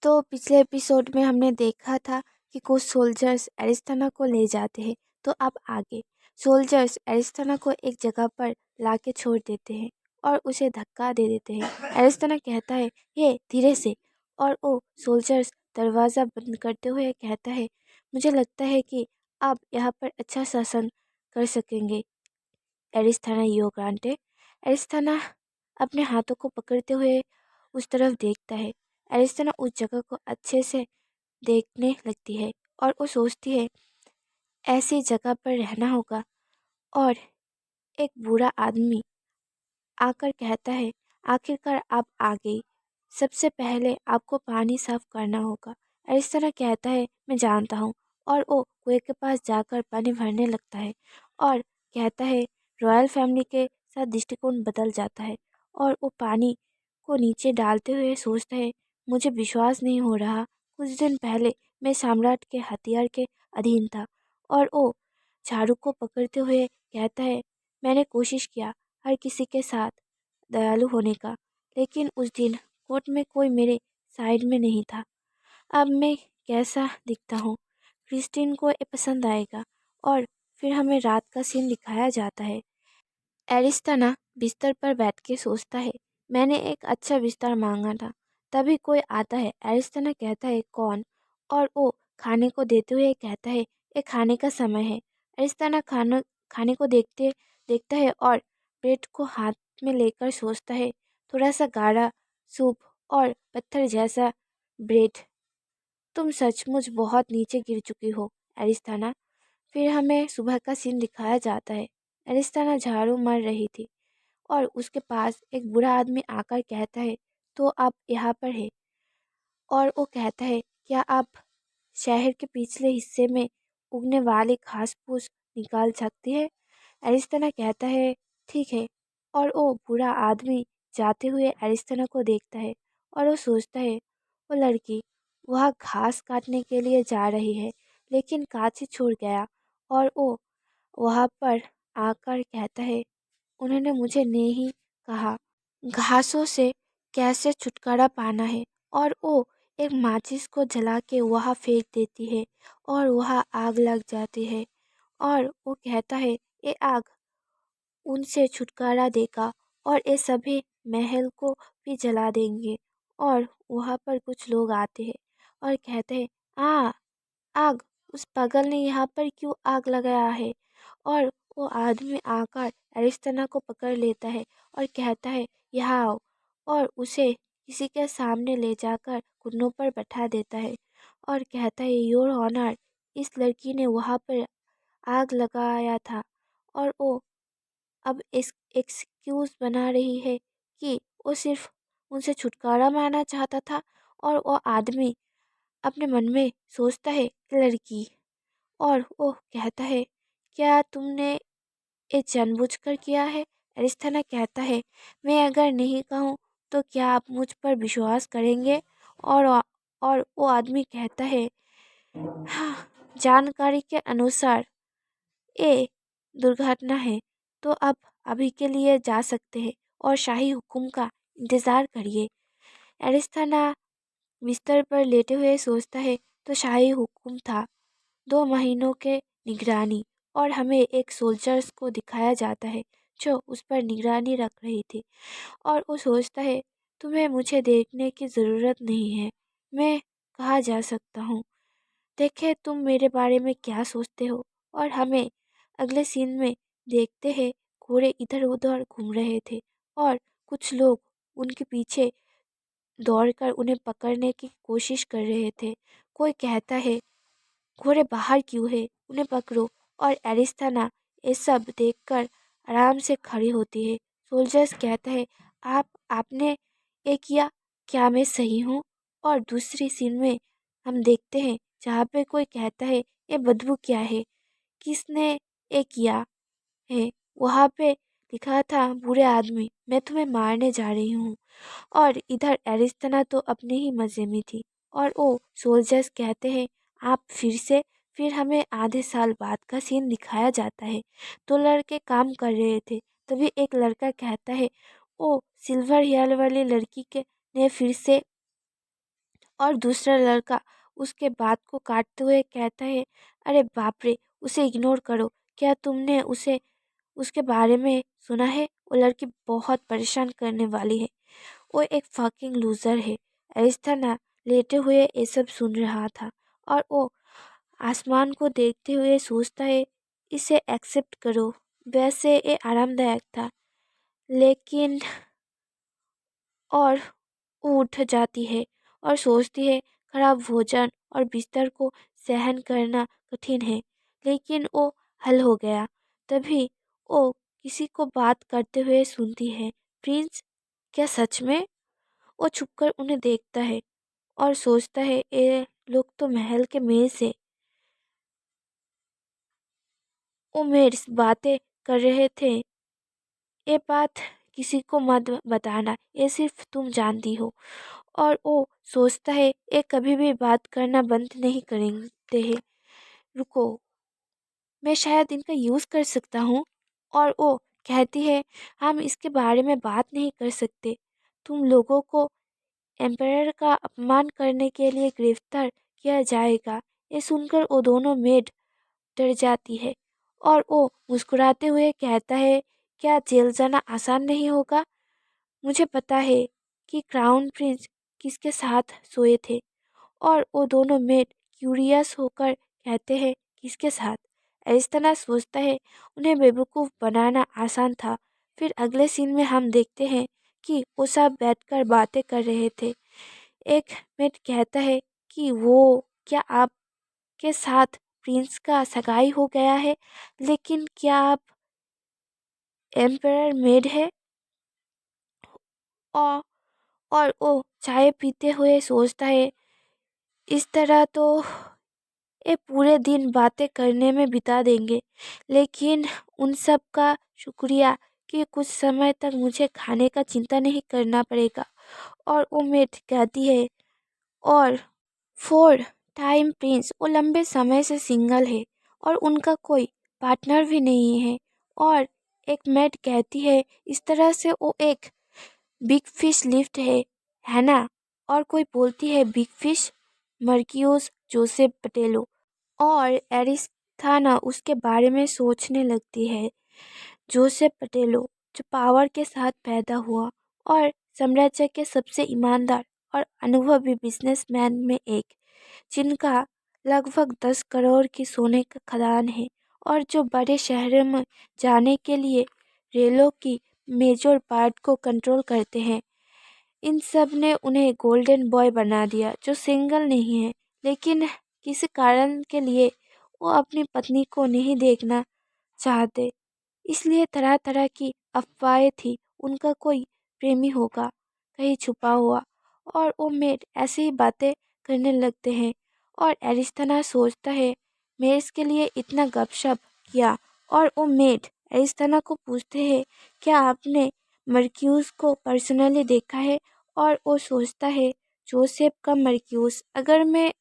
तो पिछले एपिसोड में हमने देखा था कि कुछ सोल्जर्स एरिस्टाना को ले जाते हैं। तो अब आगे सोल्जर्स एरिस्टाना को एक जगह पर लाके छोड़ देते हैं और उसे धक्का दे देते हैं। एरिस्टाना कहता है, हे धीरे से। और वो सोल्जर्स दरवाज़ा बंद करते हुए कहता है, मुझे लगता है कि आप यहाँ पर अच्छा शासन कर सकेंगे एरिस्थाना यो ग्रांटे। एरिस्थाना अपने हाथों को पकड़ते हुए उस तरफ देखता है। एरिस्थाना उस जगह को अच्छे से देखने लगती है और वो सोचती है ऐसी जगह पर रहना होगा। और एक बूढ़ा आदमी आकर कहता है, आखिरकार आप आ गई। सबसे पहले आपको पानी साफ करना होगा। एरिस्थाना कहता है, मैं जानता हूँ। और वो कुएं के पास जाकर पानी भरने लगता है और कहता है, रॉयल फैमिली के साथ दृष्टिकोण बदल जाता है। और वो पानी को नीचे डालते हुए सोचता है, मुझे विश्वास नहीं हो रहा। कुछ दिन पहले मैं सम्राट के हथियार के अधीन था। और वो झाड़ू को पकड़ते हुए कहता है, मैंने कोशिश किया हर किसी के साथ दयालु होने का, लेकिन उस दिन कोर्ट में कोई मेरे साइड में नहीं था। अब मैं कैसा दिखता हूँ? क्रिस्टीन को ये पसंद आएगा। और फिर हमें रात का सीन दिखाया जाता है। एरिस्टाना बिस्तर पर बैठ के सोचता है, मैंने एक अच्छा बिस्तर मांगा था। तभी कोई आता है। एरिस्टाना कहता है, कौन? और वो खाने को देते हुए कहता है, ये खाने का समय है। एरिस्टाना खाने को देखता है और ब्रेड को हाथ में लेकर सोचता है, थोड़ा सा गाढ़ा सूप और पत्थर जैसा ब्रेड। तुम सचमुच बहुत नीचे गिर चुकी हो एरिस्टाना। फिर हमें सुबह का सीन दिखाया जाता है। एरिस्टाना झाड़ू मार रही थी और उसके पास एक बूढ़ा आदमी आकर कहता है, तो आप यहाँ पर है? और वो कहता है, क्या आप शहर के पिछले हिस्से में उगने वाली घास फूस निकाल सकती है? एरिस्टाना कहता है, ठीक है। और वो बूढ़ा आदमी जाते हुए एरिस्टाना को देखता है और वो सोचता है, वो लड़की वह घास काटने के लिए जा रही है, लेकिन कांची छूट गया। और वो वहाँ पर आकर कहता है, उन्होंने मुझे नहीं कहा घासों से कैसे छुटकारा पाना है। और वो एक माचिस को जला के वहाँ फेंक देती है और वहाँ आग लग जाती है। और वो कहता है, ये आग उनसे छुटकारा देगा और ये सभी महल को भी जला देंगे। और वहाँ पर कुछ लोग आते हैं और कहते हैं, आ आग, उस पागल ने यहाँ पर क्यों आग लगाया है? और वो आदमी आकर एरिस्टाना को पकड़ लेता है और कहता है, यहाँ आओ। और उसे किसी के सामने ले जाकर घुटनों पर बैठा देता है और कहता है, योर ऑनर, इस लड़की ने वहाँ पर आग लगाया था। और वो अब इस एक्सक्यूज़ बना रही है कि वो सिर्फ उनसे छुटकारा पाना चाहता था। और वो आदमी अपने मन में सोचता है, लड़की। और वो कहता है, क्या तुमने ये जानबूझकर किया है? एरिस्थाना कहता है, मैं अगर नहीं कहूँ तो क्या आप मुझ पर विश्वास करेंगे? और वो आदमी कहता है, हाँ, जानकारी के अनुसार ये दुर्घटना है, तो अब अभी के लिए जा सकते हैं और शाही हुक्म का इंतज़ार करिए। एरिस्थाना बिस्तर पर लेटे हुए सोचता है, तो शाही हुक्म था 2 महीनों के निगरानी। और हमें एक सोल्जर्स को दिखाया जाता है जो उस पर निगरानी रख रही थी। और वो सोचता है, तुम्हें मुझे देखने की ज़रूरत नहीं है, मैं कहाँ जा सकता हूँ। देखे तुम मेरे बारे में क्या सोचते हो। और हमें अगले सीन में देखते हैं, घोड़े इधर उधर घूम रहे थे और कुछ लोग उनके पीछे दौड़कर उन्हें पकड़ने की कोशिश कर रहे थे। कोई कहता है, घोड़े बाहर क्यों है, उन्हें पकड़ो। और एरिस्थाना ये सब देखकर आराम से खड़ी होती है। सोल्जर्स कहता है, आपने ये किया, क्या मैं सही हूँ? और दूसरी सीन में हम देखते हैं जहाँ पे कोई कहता है, ये बदबू क्या है, किसने ये किया है? वहाँ पे लिखा था, बूढ़े आदमी, मैं तुम्हें मारने जा रही हूँ। और इधर एरिस्तना तो अपने ही मज़े में थी। और वो सोल्जर्स कहते हैं, आप फिर से। फिर हमें आधे साल बाद का सीन दिखाया जाता है। 2 लड़के काम कर रहे थे। तभी एक लड़का कहता है, ओ सिल्वर हेयर वाली लड़की के ने फिर से और दूसरा लड़का उसके बात को काटते हुए कहता है, अरे बाप रे, उसे इग्नोर करो। क्या तुमने उसे उसके बारे में सुना है? वो लड़की बहुत परेशान करने वाली है। वो एक फकिंग लूजर है। एरिस्थाना लेटे हुए ये सब सुन रहा था और वो आसमान को देखते हुए सोचता है, इसे एक्सेप्ट करो। वैसे ये आरामदायक था, लेकिन और वो उठ जाती है और सोचती है, खराब भोजन और बिस्तर को सहन करना कठिन है, लेकिन वो हल हो गया। तभी वो किसी को बात करते हुए सुनती है, प्रिंस, क्या सच में? वो छुपकर उन्हें देखता है और सोचता है, ये लोग तो महल के मेज से वो मेड से बातें कर रहे थे। ये बात किसी को मत बताना, ये सिर्फ तुम जानती हो। और वो सोचता है, ये कभी भी बात करना बंद नहीं करेंगे हैं। रुको, मैं शायद इनका यूज़ कर सकता हूँ। और वो कहती है, हम इसके बारे में बात नहीं कर सकते। तुम लोगों को एम्पायर का अपमान करने के लिए गिरफ्तार किया जाएगा। ये सुनकर वो दोनों मेड डर जाती है और वो मुस्कुराते हुए कहता है, क्या जेल जाना आसान नहीं होगा? मुझे पता है कि क्राउन प्रिंस किसके साथ सोए थे। और वो दोनों मेड क्यूरियस होकर कहते हैं, किसके साथ? एरिस्ताना सोचता है, उन्हें बेवकूफ़ बनाना आसान था। फिर अगले सीन में हम देखते हैं कि वो सब बैठकर बातें कर रहे थे। एक मेड कहता है कि वो, क्या आपके साथ प्रिंस का सगाई हो गया है? लेकिन क्या आप एम्पायर मेड है? और और वो चाय पीते हुए सोचता है, इस तरह तो ये पूरे दिन बातें करने में बिता देंगे, लेकिन उन सब का शुक्रिया कि कुछ समय तक मुझे खाने का चिंता नहीं करना पड़ेगा। और वो मेड कहती है, और फोर टाइम प्रिंस वो लंबे समय से सिंगल है और उनका कोई पार्टनर भी नहीं है। और एक मेड कहती है, इस तरह से वो एक बिग फिश लिफ्ट है ना? और कोई बोलती है, बिग फिश मर्क्यूस जोसेफ पटेलो। और एरिस्थाना उसके बारे में सोचने लगती है, जोसेफ पटेलो, जो पावर के साथ पैदा हुआ और साम्राज्य के सबसे ईमानदार और अनुभवी बिजनेसमैन में एक, जिनका लगभग 10 करोड़ की सोने का खदान है और जो बड़े शहरों में जाने के लिए रेलों की मेजर पार्ट को कंट्रोल करते हैं। इन सब ने उन्हें गोल्डन बॉय बना दिया, जो सिंगल नहीं है, लेकिन किसी कारण के लिए वो अपनी पत्नी को नहीं देखना चाहते। इसलिए तरह तरह की अफवाहें थी, उनका कोई प्रेमी होगा कहीं छुपा हुआ। और वो मेड ऐसी ही बातें करने लगते हैं और एरिस्थाना सोचता है, मैं इसके लिए इतना गपशप किया। और वो मेड एरिस्थाना को पूछते हैं, क्या आपने मर्क्यूस को पर्सनली देखा है? और वो सोचता है, जोसेफ का मर्क्यूस, अगर मैं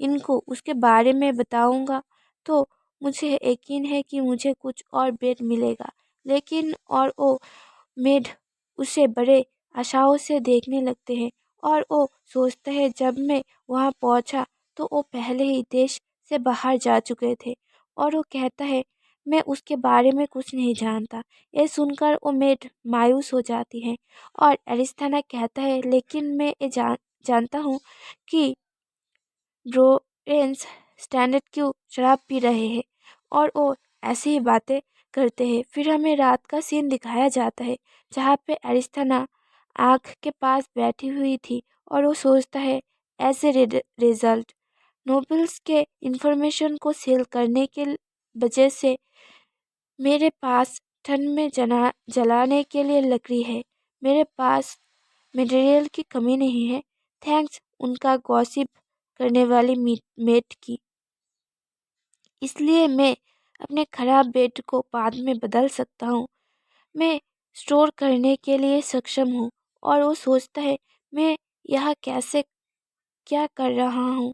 इनको उसके बारे में बताऊंगा तो मुझे यकीन है कि मुझे कुछ और बेड मिलेगा। लेकिन और वो मेड उसे बड़े आशाओं से देखने लगते हैं और वो सोचता है, जब मैं वहाँ पहुँचा तो वो पहले ही देश से बाहर जा चुके थे। और वो कहता है, मैं उसके बारे में कुछ नहीं जानता। ये सुनकर वो मेड मायूस हो जाती है और एरिस्थाना कहता है, लेकिन मैं ये जानता हूँ कि ड्रोरेंस स्टैंडर्ड क्यों शराब पी रहे हैं। और वो ऐसी ही बातें करते हैं। फिर हमें रात का सीन दिखाया जाता है, जहाँ पे एरिस्थाना आँख के पास बैठी हुई थी और वो सोचता है, एज ए रिजल्ट नोबल्स के इंफॉर्मेशन को सेल करने के वजह से मेरे पास ठंड में जलाने के लिए लकड़ी है। मेरे पास मटेरियल की कमी नहीं है, थैंक्स उनका गॉसिप करने वाली मेट की। इसलिए मैं अपने खराब बेड को बाद में बदल सकता हूँ। मैं स्टोर करने के लिए सक्षम हूँ। और वो सोचता है, मैं यहाँ कैसे क्या कर रहा हूँ?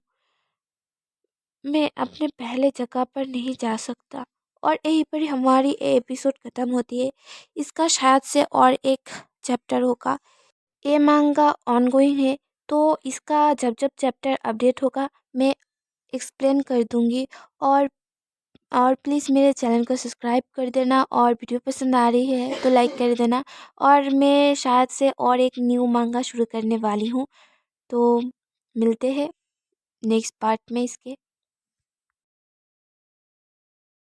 मैं अपने पहले जगह पर नहीं जा सकता। और यहीं पर ही हमारी ये एपिसोड ख़त्म होती है। इसका शायद से और एक चैप्टर होगा। ये मांगा ऑनगोइंग है। तो इसका जब जब चैप्टर अपडेट होगा मैं एक्सप्लेन कर दूँगी। और प्लीज़ मेरे चैनल को सब्सक्राइब कर देना, और वीडियो पसंद आ रही है तो लाइक कर देना। और मैं शायद से और एक न्यू मांगा शुरू करने वाली हूँ, तो मिलते हैं नेक्स्ट पार्ट में इसके।